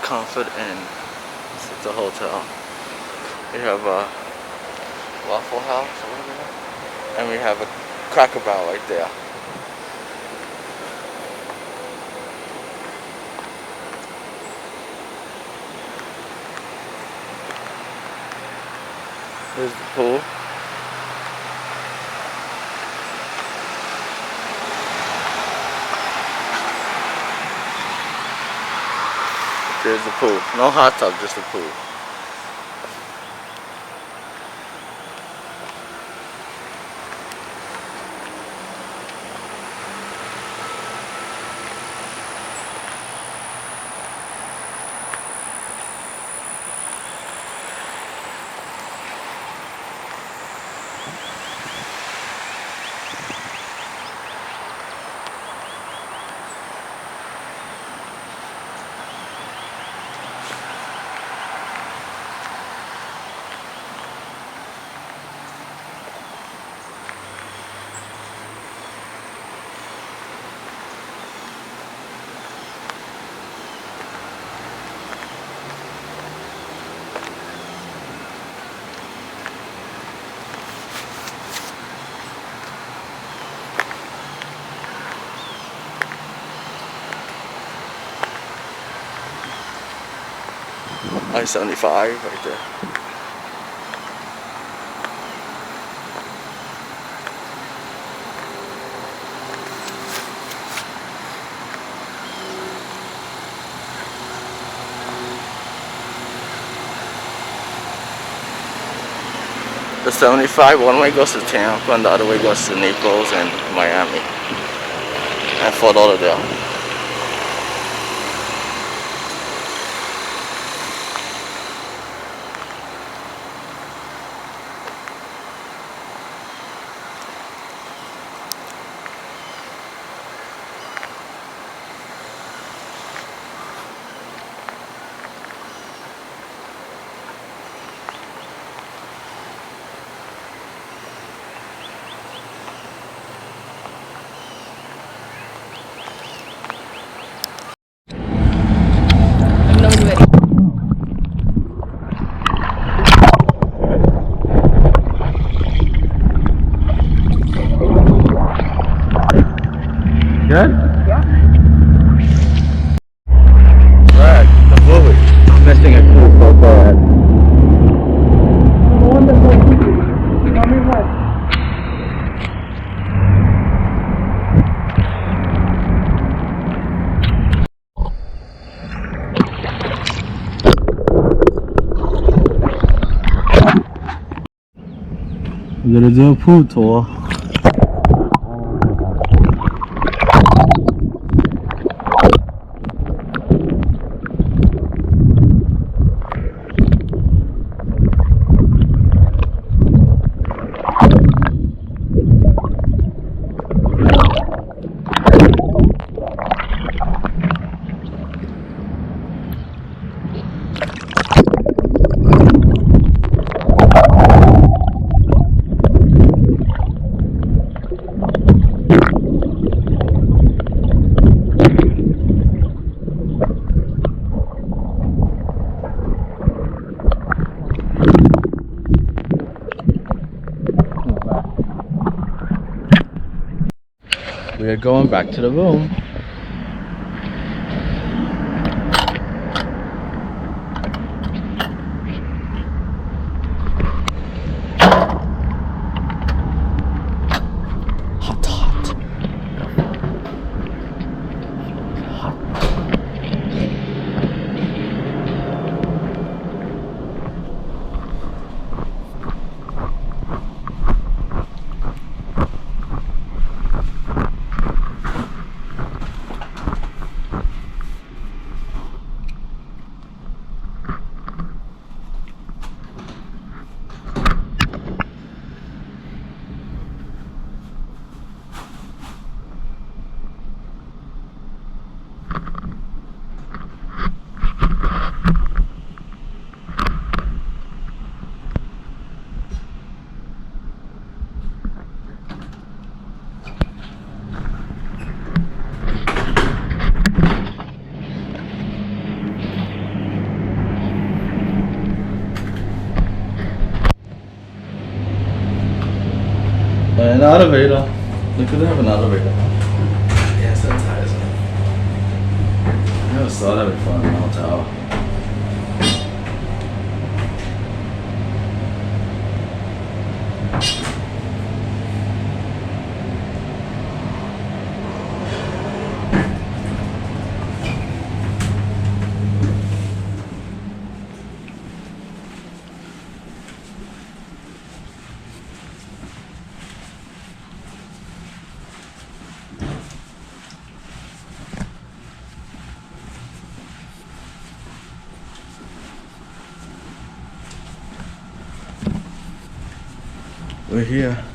comfort Inn. It's a hotel. We have a Waffle House over there, and we have a Cracker Barrel right there. There's the pool. There's the pool. No hot tub, just the pool. I-75 right there. The 75, one way goes to Tampa and the other way goes to Naples and Miami and Fort Lauderdale. Good? Yeah. Right, the movie. I'm missing a cool photo ad. We're gonna do a pool tour. We are going back to the room. Hot, hot. An elevator. Look, they have an elevator. Yeah, it's so tiresome. I never saw that before in a hotel. We're here.